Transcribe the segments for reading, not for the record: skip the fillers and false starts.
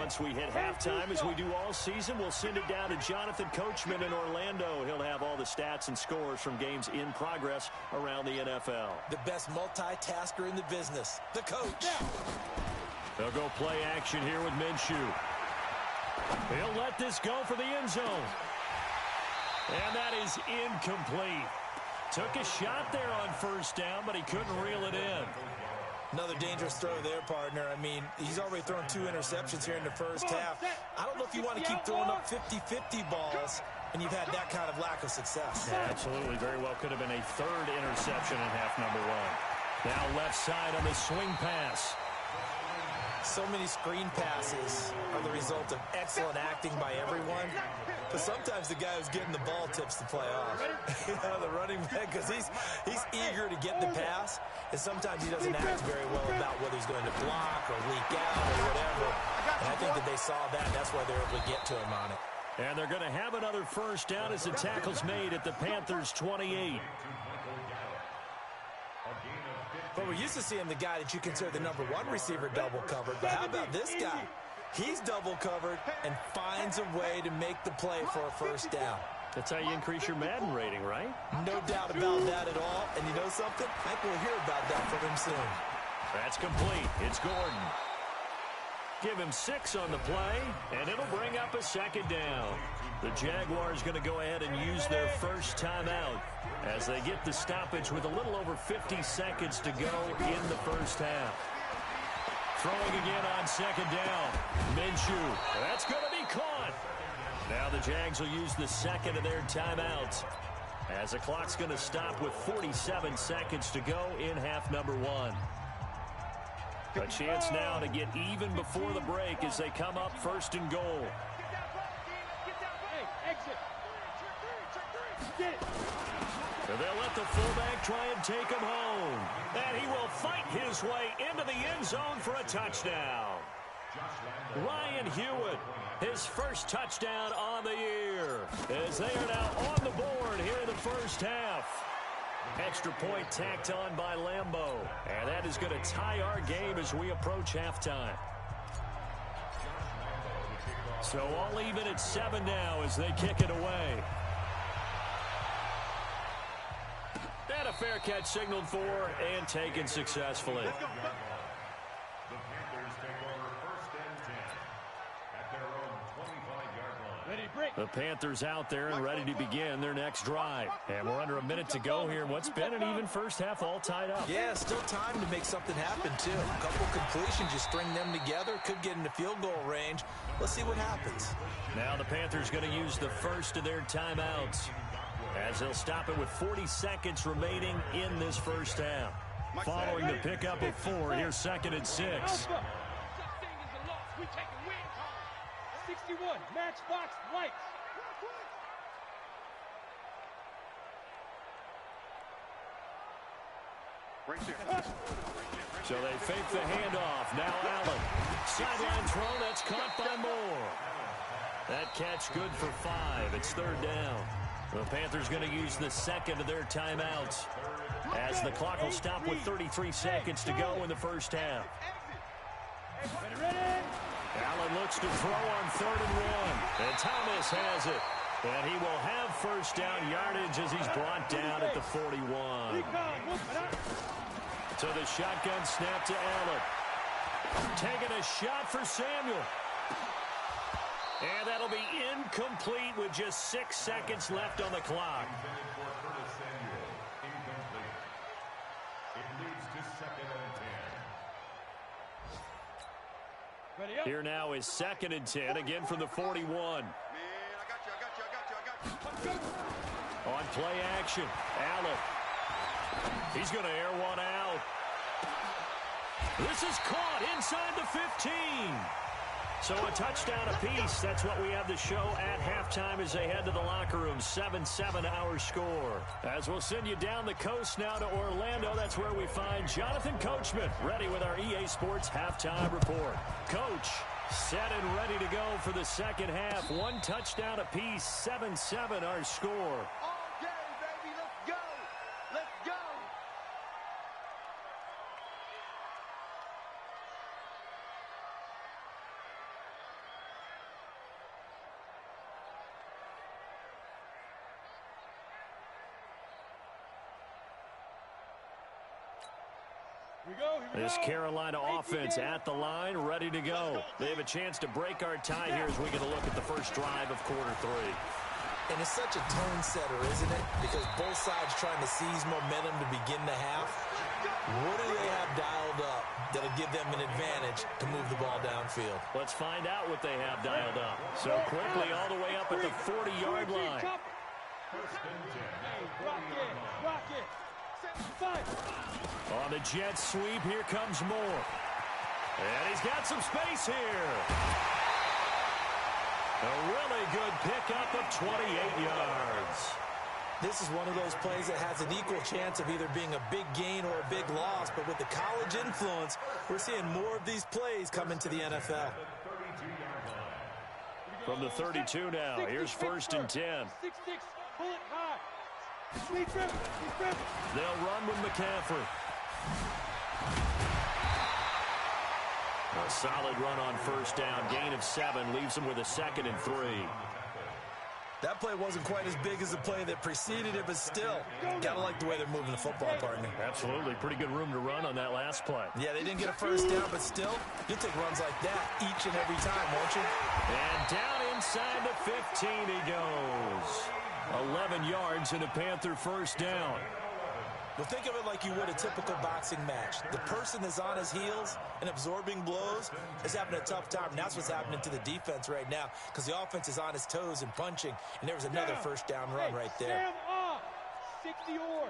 once we hit halftime, as we do all season, we'll send it down to Jonathan Coachman in Orlando. He'll have all the stats and scores from games in progress around the NFL. The best multitasker in the business, the coach. They'll go play action here with Minshew. He'll let this go for the end zone. And that is incomplete. Took a shot there on first down, but he couldn't reel it in. Another dangerous throw there, partner. I mean, he's already thrown 2 interceptions here in the first half. I don't know if you want to keep throwing up 50-50 balls, and you've had that kind of lack of success. Yeah, absolutely. Very well could have been a 3rd interception in half number 1. Now left side on the swing pass. So many screen passes are the result of excellent acting by everyone. But sometimes the guy who's getting the ball tips the play off. The running back, because he's eager to get the pass, and sometimes he doesn't act very well about whether he's going to block or leak out or whatever. And I think that they saw that, and that's why they're able to get to him on it. And they're going to have another first down as the tackle's made at the Panthers' 28. But we're used to seeing the guy that you consider the number 1 receiver double covered. But how about this guy? He's double covered and finds a way to make the play for a first down. That's how you increase your Madden rating, right? No doubt about that at all. And you know something? I think we'll hear about that from him soon. That's complete. It's Gordon. Give him 6 on the play, and it'll bring up a second down. The Jaguars going to go ahead and use their first timeout as they get the stoppage with a little over 50 seconds to go in the first half. Throwing again on second down. Minshew. That's going to be caught. Now the Jags will use the second of their timeouts as the clock's going to stop with 47 seconds to go in half number 1. A chance now to get even before the break as they come up first and goal. So they'll let the fullback try and take him home. And he will fight his way into the end zone for a touchdown. Ryan Hewitt, his first touchdown on the year, as they are now on the board here in the first half. Extra point tacked on by Lambeau. And that is going to tie our game as we approach halftime. So all even at 7 now as they kick it away. And a fair catch signaled for and taken successfully. The Panthers out there and ready to begin their next drive. And we're under a minute to go here in what's been an even first half, all tied up. Yeah, still time to make something happen, too. A couple completions, you string them together, could get into field goal range. Let's see what happens. Now the Panthers going to use the first of their timeouts as they'll stop it with 40 seconds remaining in this first half. Following the pickup of 4, here's 2nd and 6. 61, Matchbox Lights. So they fake the handoff. Now Allen. Sideline throw, that's caught by Moore. That catch good for 5. It's 3rd down. The Panthers going to use the second of their timeouts as the clock will stop with 33 seconds to go in the first half. Allen looks to throw on 3rd and 1. And Thomas has it. And he will have first down yardage as he's brought down at the 41. So the shotgun snap to Allen. Taking a shot for Samuel. And that'll be incomplete with just 6 seconds left on the clock. Here now is 2nd and 10, again from the 41. On play action, Allen. He's going to air one out. This is caught inside the 15. So a touchdown apiece. That's what we have to show at halftime as they head to the locker room. 7-7 our score. As we'll send you down the coast now to Orlando. That's where we find Jonathan Coachman ready with our EA Sports halftime report. Coach, set and ready to go for the second half. 1 touchdown apiece. 7-7 our score. This Carolina offense at the line, ready to go. They have a chance to break our tie here as we get a look at the first drive of quarter 3. And it's such a tone setter, isn't it? Because both sides trying to seize momentum to begin the half. What do they have dialed up that'll give them an advantage to move the ball downfield? Let's find out what they have dialed up. So quickly all the way up at the 40-yard line. On the jet sweep, here comes Moore. And he's got some space here. A really good pickup of 28 yards. This is one of those plays that has an equal chance of either being a big gain or a big loss. But with the college influence, we're seeing more of these plays come into the NFL. From the 32 now, here's 1st and 10. 6-6, pull it high. Sweep him. They'll run with McCaffrey. A solid run on 1st down. Gain of 7 leaves them with a 2nd and 3. That play wasn't quite as big as the play that preceded it, but still, gotta like the way they're moving the football, partner. Absolutely. Pretty good room to run on that last play. Yeah, they didn't get a 1st down, but still, you'll take runs like that each and every time, won't you? And down inside the 15 he goes. 11 yards and a Panther 1st down. Well, think of it like you would a typical boxing match. The person that's on his heels and absorbing blows is having a tough time. And that's what's happening to the defense right now because the offense is on his toes and punching. And there was another 1st down run right there. Sam off. 60 or.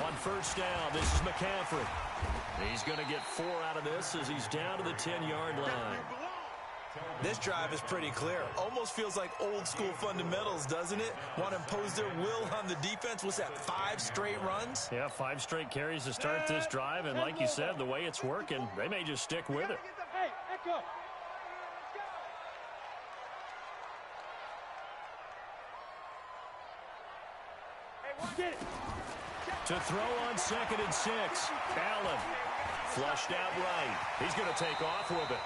On 1st down, this is McCaffrey. He's going to get 4 out of this as he's down to the 10-yard line. This drive is pretty clear. Almost feels like old school fundamentals, doesn't it? Want to impose their will on the defense. What's that, 5 straight runs? Yeah, 5 straight carries to start this drive. And like you said, the way it's working, they may just stick with it. Hey, Echo. Get it. To throw on 2nd and 6. Allen flushed out right. He's going to take off with it.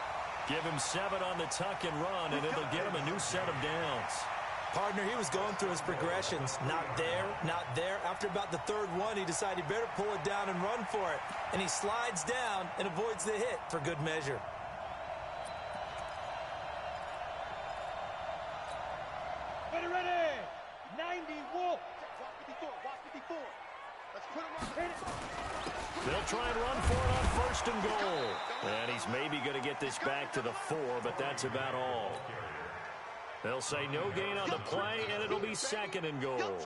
Give him 7 on the tuck and run, and it'll get him a new set of downs. Partner, he was going through his progressions. Not there, not there. After about the 3rd one, he decided he better pull it down and run for it. And he slides down and avoids the hit for good measure. Ready. 90 Wolf. Watch 54. Let's put him on. Hit it. They'll try and run for it on 1st and goal. And he's maybe going to get this back to the 4, but that's about all. They'll say no gain on the play, and it'll be 2nd and goal.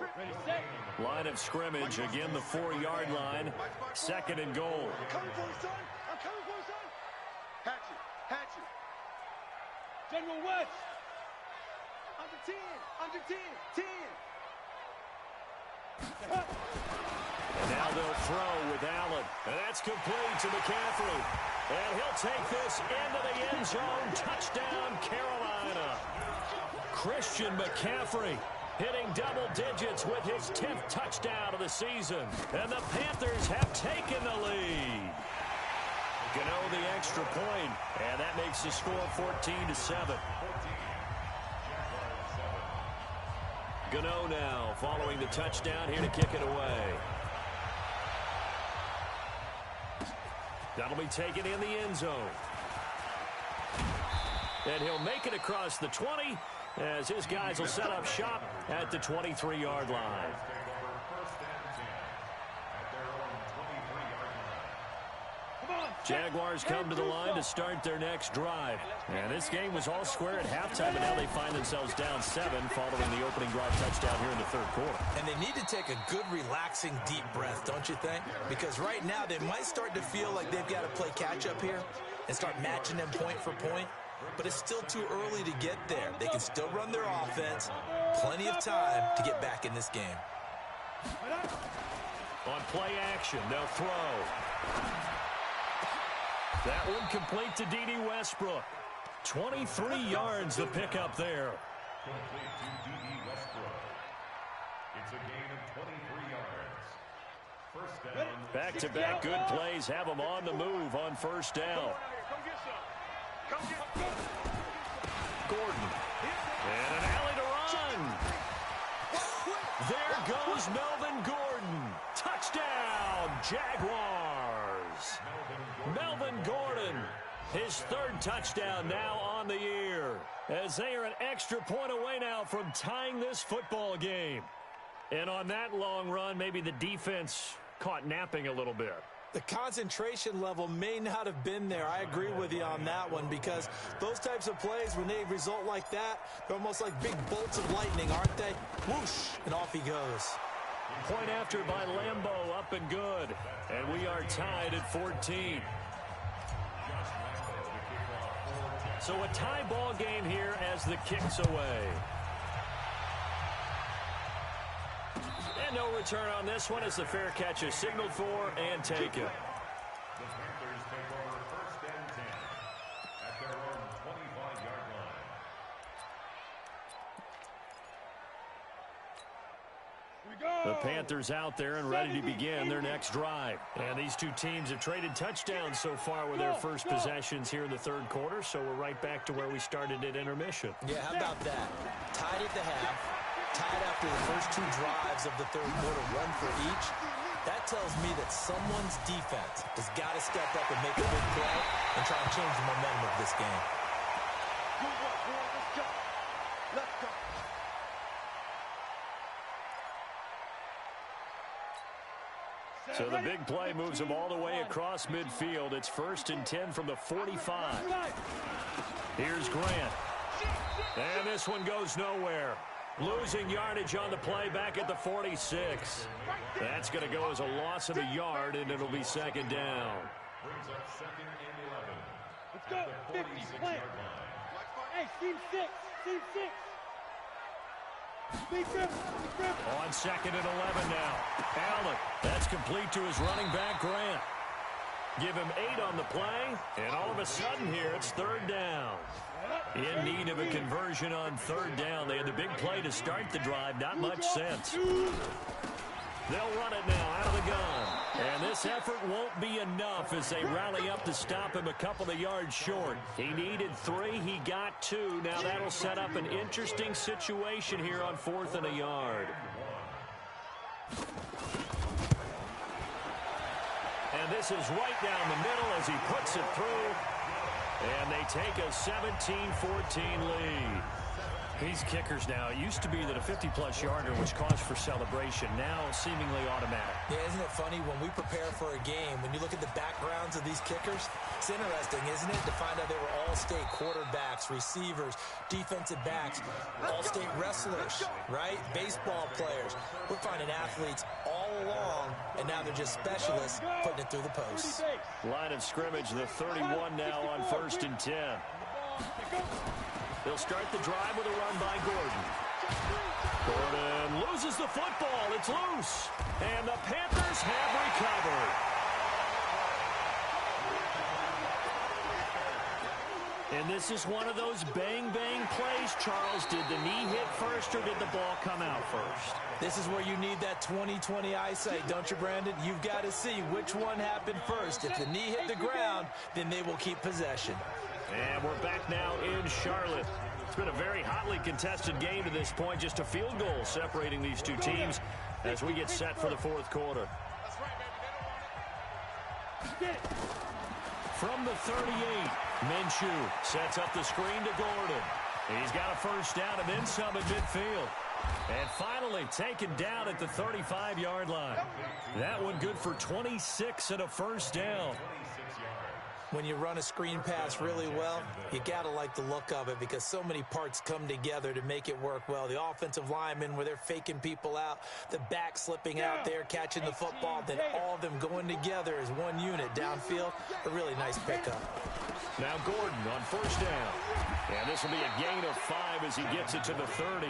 Line of scrimmage, again the 4-yard line. 2nd and goal. I'm coming for you, son. I'm coming for you, son. Hatchet. General West. Under 10. 10. And now they'll throw with Allen. And that's complete to McCaffrey. And he'll take this into the end zone. Touchdown, Carolina. Christian McCaffrey hitting double digits with his 10th touchdown of the season. And the Panthers have taken the lead. Gano the extra point, and that makes the score 14-7. Gano now following the touchdown here to kick it away. That'll be taken in the end zone. And he'll make it across the 20 as his guys will set up shop at the 23-yard line. Jaguars come to the line to start their next drive. And this game was all square at halftime, and now they find themselves down 7 following the opening drive touchdown here in the 3rd quarter. And they need to take a good, relaxing, deep breath, don't you think? Because right now they might start to feel like they've got to play catch-up here and start matching them point for point. But it's still too early to get there. They can still run their offense. Plenty of time to get back in this game. On play action, they'll throw. That one complete to D.D. Westbrook. 23 yards the pickup there. Complete to D.D. Westbrook. It's a gain of 23 yards. 1st down. Back-to-back good plays have them on the move on 1st down. Gordon. And an alley to run. There goes Melvin Gordon. Touchdown, Jaguars. Melvin Gordon, his third touchdown now on the year, as they are an extra point away now from tying this football game. And on that long run, maybe the defense caught napping a little bit. The concentration level may not have been there. I agree with you on that one, because those types of plays, when they result like that, they're almost like big bolts of lightning, aren't they? Whoosh, and off he goes. Point after by Lambo, up and good. And we are tied at 14. So a tie ball game here as the kick's away. And no return on this one as the fair catch is signaled for and taken. The Panthers take over 1st and 10 at their own 25-yard line. The Panthers out there and ready to begin their next drive. And these two teams have traded touchdowns so far with their first possessions here in the third quarter, so we're right back to where we started at intermission. Yeah, how about that? Tied at the half, tied after the first two drives of the third quarter, one for each. That tells me that someone's defense has got to step up and make a big play and try and change the momentum of this game. Let's go. So the big play moves them all the way across midfield. It's 1st and 10 from the 45. Here's Grant. And this one goes nowhere. Losing yardage on the play back at the 46. That's going to go as a loss of a yard, and it'll be 2nd down. Brings up 2nd and 11. Let's go. At the 50, 46-yard play. line. Hey, team 6. Team 6. Big grip. Big grip. On 2nd and 11 now. Allen. That's complete to his running back, Grant. Give him 8 on the play, and all of a sudden here it's 3rd down. In need of a conversion on 3rd down. They had the big play to start the drive. Not much sense. They'll run it now out of the gun. And this effort won't be enough as they rally up to stop him a couple of yards short. He needed 3. He got 2. Now that'll set up an interesting situation here on 4th and a yard. And this is right down the middle as he puts it through. And they take a 17-14 lead. These kickers now, it used to be that a 50-plus yarder was cause for celebration. Now seemingly automatic. Yeah, isn't it funny when we prepare for a game, when you look at the backgrounds of these kickers, it's interesting, isn't it, to find out they were all-state quarterbacks, receivers, defensive backs, all-state wrestlers, right? Baseball players. We're finding athletes all along, and now they're just specialists putting it through the posts. Line of scrimmage, the 31 now on 1st and 10. They'll start the drive with a run by Gordon. Gordon loses the football. It's loose. And the Panthers have recovered. And this is one of those bang-bang plays, Charles. Did the knee hit first or did the ball come out first? This is where you need that 20/20 eyesight, don't you, Brandon? You've got to see which one happened first. If the knee hit the ground, then they will keep possession. And we're back now in Charlotte. It's been a very hotly contested game to this point. Just a field goal separating these two teams as we get set for the 4th quarter. From the 38, Minshew sets up the screen to Gordon. He's got a 1st down and then some at midfield. And finally taken down at the 35-yard line. That one good for 26 and a 1st down. When you run a screen pass really well, you got to like the look of it because so many parts come together to make it work well. The offensive linemen, where they're faking people out, the back slipping out there, catching the football, then all of them going together as one unit downfield. A really nice pickup. Now Gordon on 1st down. And this will be a gain of 5 as he gets it to the 30.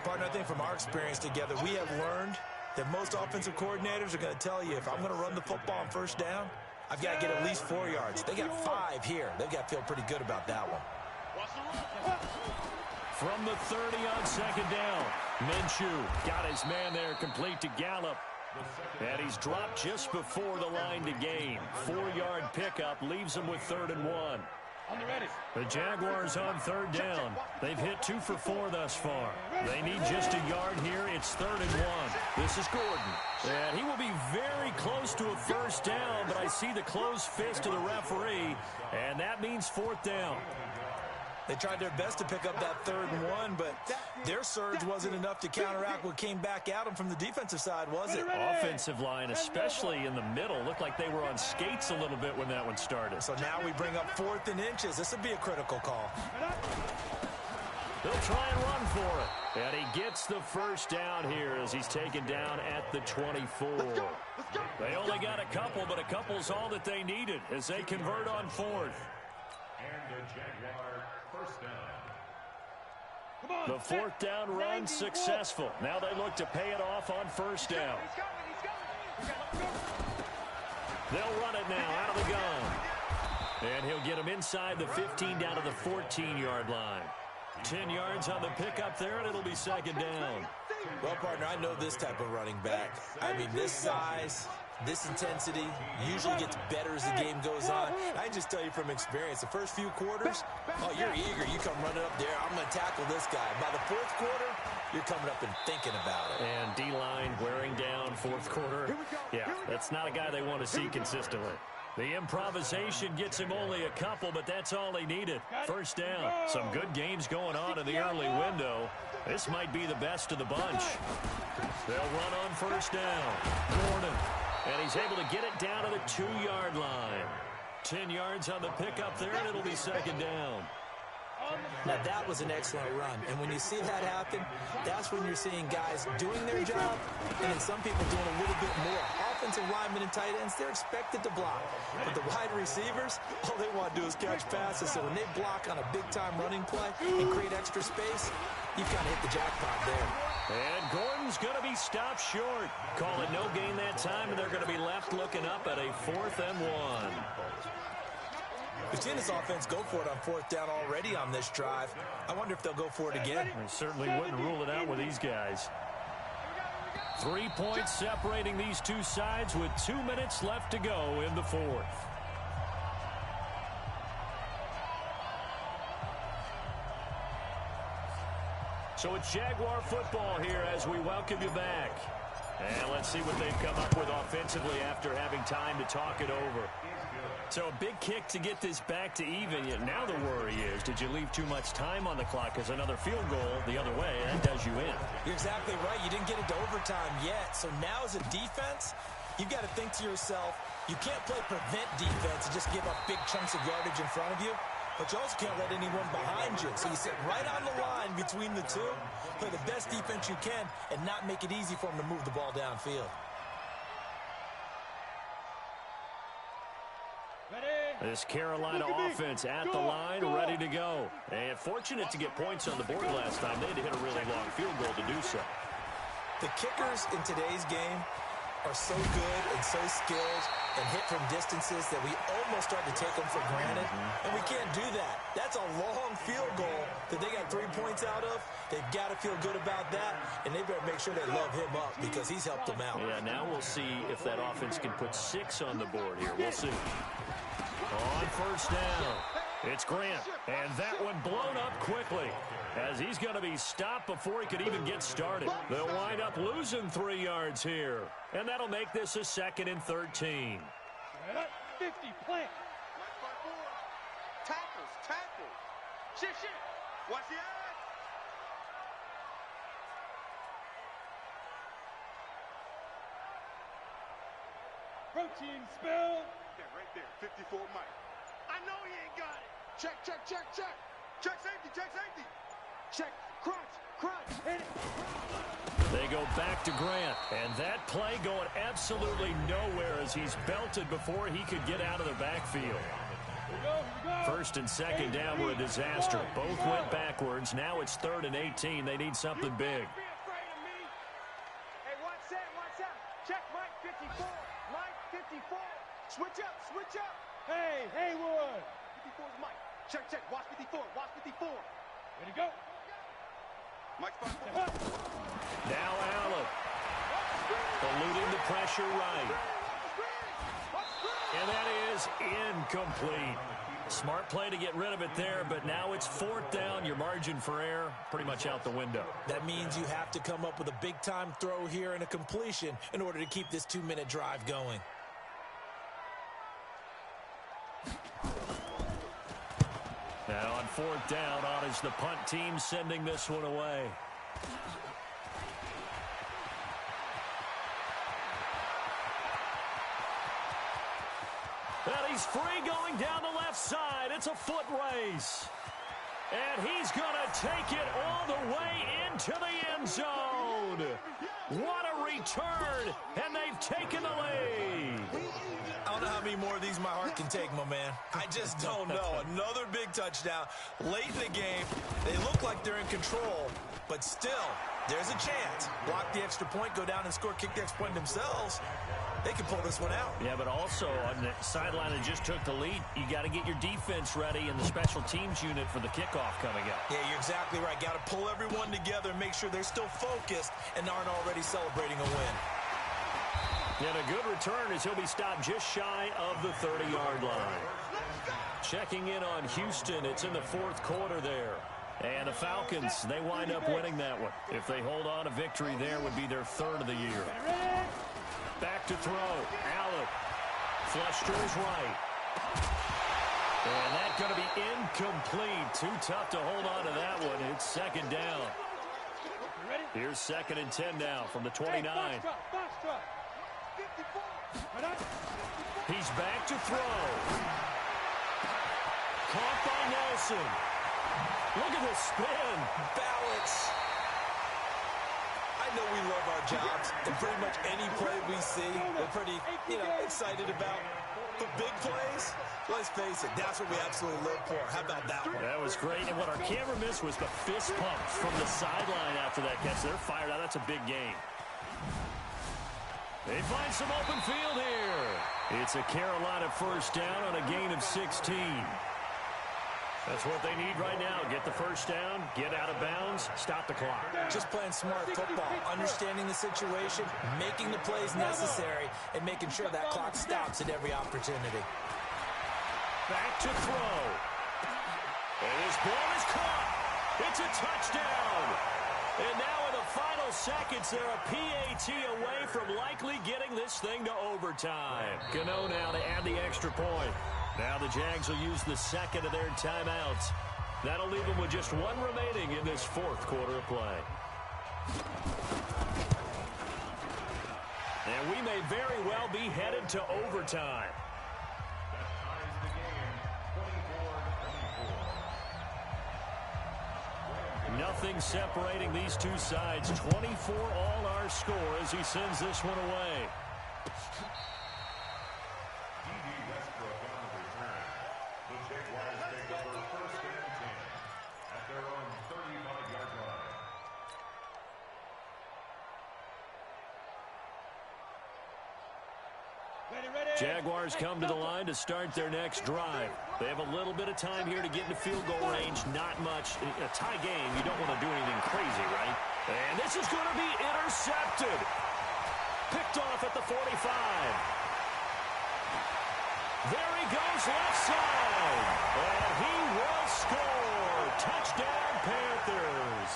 Partner, I think from our experience together, we have learned that most offensive coordinators are going to tell you, if I'm going to run the football on 1st down, I've got to get at least 4 yards. They got 5 here. They've got to feel pretty good about that one. From the 30 on 2nd down, Minshew got his man there complete to Gallup. And he's dropped just before the line to gain. 4-yard pickup leaves him with 3rd and 1. On the ready. The Jaguars on third down. They've hit 2 for 4 thus far. They need just a yard here. It's 3rd and 1. This is Gordon. And he will be very close to a first down, but I see the closed fist of the referee, and that means 4th down. They tried their best to pick up that 3rd and 1, but their surge wasn't enough to counteract what came back at them from the defensive side, was it? Offensive line, especially in the middle, looked like they were on skates a little bit when that one started. So now we bring up 4th and inches. This would be a critical call. They'll try and run for it. And he gets the first down here as he's taken down at the 24. They only got a couple, but a couple's all that they needed as they convert on 4th. And the Jaguar first down. The 4th down run successful. Now they look to pay it off on first down. They'll run it now out of the gun. And he'll get him inside the 15 down to the 14-yard line. 10 yards on the pickup there, and it'll be 2nd down. Well, partner, I know this type of running back. I mean, this size, this intensity usually gets better as the game goes on. I can just tell you from experience, the first few quarters, oh, you're eager. You come running up there. I'm going to tackle this guy. By the 4th quarter, you're coming up and thinking about it. And D-line wearing down 4th quarter. Yeah, that's not a guy they want to see consistently. The improvisation gets him only a couple, but that's all he needed. First down. Some good games going on in the early window. This might be the best of the bunch. They'll run on first down. Gordon. And he's able to get it down to the 2-yard line. 10 yards on the pickup there, and it'll be 2nd down. Now, that was an excellent run. And when you see that happen, that's when you're seeing guys doing their job and then some people doing a little bit more. Offensive linemen and tight ends, they're expected to block. But the wide receivers, all they want to do is catch passes. So when they block on a big-time running play and create extra space, you've kind of hit the jackpot there. And Gordon's going to be stopped short. Call it no gain that time, and they're going to be left looking up at a 4th and 1. We've seen this offense go for it on 4th down already on this drive. I wonder if they'll go for it again. I certainly wouldn't rule it out with these guys. 3 points separating these two sides with 2 minutes left to go in the 4th. So it's Jaguar football here as we welcome you back. And let's see what they've come up with offensively after having time to talk it over. So a big kick to get this back to even. Yet now the worry is, did you leave too much time on the clock? Because another field goal the other way, that does you in. You're exactly right. You didn't get into overtime yet. So now as a defense, you've got to think to yourself, you can't play prevent defense and just give up big chunks of yardage in front of you. But you also can't let anyone behind you. So you sit right on the line between the two, play the best defense you can, and not make it easy for them to move the ball downfield. This Carolina offense at the line, ready to go. And fortunate to get points on the board last time. They had to hit a really long field goal to do so. The kickers in today's game are so good and so skilled and hit from distances that we almost start to take them for granted. And we can't do that. That's a long field goal that they got 3 points out of. They've got to feel good about that, and they better make sure they love him up because he's helped them out. Yeah, now we'll see if that offense can put 6 on the board here. We'll see. On first down, it's Grant, and that one blown up quickly as he's going to be stopped before he could even get started. They'll wind up losing 3 yards here, and that'll make this a 2nd and 13. 50, plant. Tackles. Shit. Watch the eye. Protein spill. Right there, 54 Mike. I know he ain't got it. Check. Check safety. Check, crunch. Hit it. They go back to Grant, and that play going absolutely nowhere as he's belted before he could get out of the backfield. Here we go. 1st and 2nd down were a disaster. Both went backwards. Now it's 3rd and 18. They need something big. Be afraid of me. Hey, watch out. Check Mike 54. Mike 54. Switch up. Hey, Haywood. 54 is Mike. Check. Watch 54. Ready to go. Mike's 5. Now Allen. Eluding the pressure right. And that is incomplete. Smart play to get rid of it there, but now it's 4th down. Your margin for error pretty much out the window. That means you have to come up with a big-time throw here and a completion in order to keep this 2-minute drive going. Now on 4th down, on is the punt team sending this one away. And he's free going down the left side. It's a foot race. And he's going to take it all the way into the end zone. What a return, and they've taken the lead. I don't know how many more of these my heart can take, my man. I just don't know. Another big touchdown. Late in the game, they look like they're in control, but still, there's a chance. Block the extra point, go down and score, kick the extra point themselves. They can pull this one out. Yeah, but also on the sideline that just took the lead, you got to get your defense ready and the special teams unit for the kickoff coming up. Yeah, you're exactly right. Got to pull everyone together and make sure they're still focused and aren't already celebrating a win. And a good return as he'll be stopped just shy of the 30-yard line. Checking in on Houston, it's in the 4th quarter there. And the Falcons, they wind up winning that one. If they hold on, a victory there would be their 3rd of the year. Back to throw. Allen. Flush to his right. And that's going to be incomplete. Too tough to hold on to that one. It's 2nd down. Here's 2nd and 10 now from the 29. He's back to throw. Caught by Nelson. Look at the spin. Balance. I know we love our jobs, and pretty much any play we see, we're pretty, excited about. But big plays, let's face it, that's what we absolutely live for. How about that one? That was great, and what our camera missed was the fist pump from the sideline after that catch. They're fired out. That's a big game. They find some open field here. It's a Carolina 1st down on a gain of 16. That's what they need right now. Get the 1st down, get out of bounds, stop the clock. Just playing smart football, understanding the situation, making the plays necessary, and making sure that clock stops at every opportunity. Back to throw. And his ball is caught. It's a touchdown. And now in the final seconds, they're a PAT away from likely getting this thing to overtime. Gano now to add the extra point. Now the Jags will use the 2nd of their timeouts. That'll leave them with just 1 remaining in this 4th quarter of play. And we may very well be headed to overtime. That ties the game 24-24. Nothing separating these two sides. 24 all our score as he sends this one away. Jaguars come to the line to start their next drive. They have a little bit of time here to get into field goal range. Not much. A tie game, you don't want to do anything crazy, right? And this is going to be intercepted. Picked off at the 45. There he goes left side. And he will score. Touchdown, Panthers.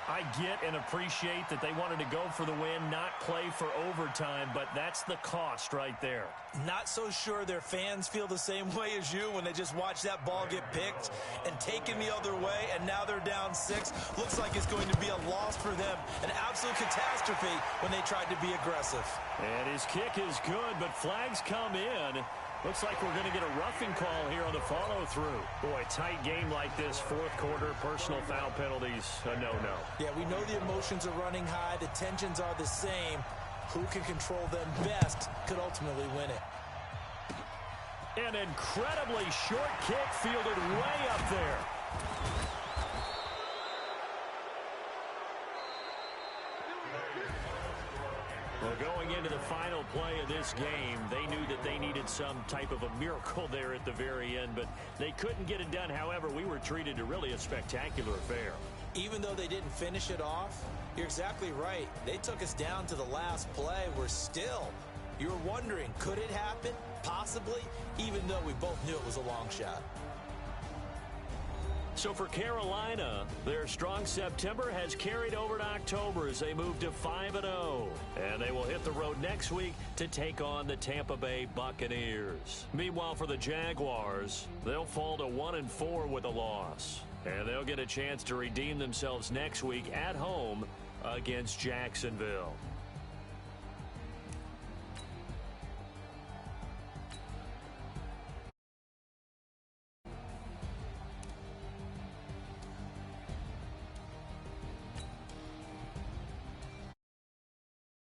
I get and appreciate that they wanted to go for the win, not play for overtime, but that's the cost right there. Not so sure their fans feel the same way as you when they just watch that ball get picked and taken the other way, and now they're down 6. Looks like it's going to be a loss for them. An absolute catastrophe when they tried to be aggressive. And his kick is good, but flags come in. Looks like we're going to get a roughing call here on the follow-through. Boy, tight game like this, 4th quarter, personal foul penalties, a no-no. Yeah, we know the emotions are running high. The tensions are the same. Who can control them best could ultimately win it. An incredibly short kick fielded way up there. Well, going into the final play of this game, they knew that they needed some type of a miracle there at the very end, but they couldn't get it done. However, we were treated to really a spectacular affair. Even though they didn't finish it off, you're exactly right. They took us down to the last play. We're still You were wondering, could it happen? Possibly, even though we both knew it was a long shot. So for Carolina, their strong September has carried over to October as they move to 5-0. And they will hit the road next week to take on the Tampa Bay Buccaneers. Meanwhile, for the Jaguars, they'll fall to 1-4 with a loss. And they'll get a chance to redeem themselves next week at home against Jacksonville.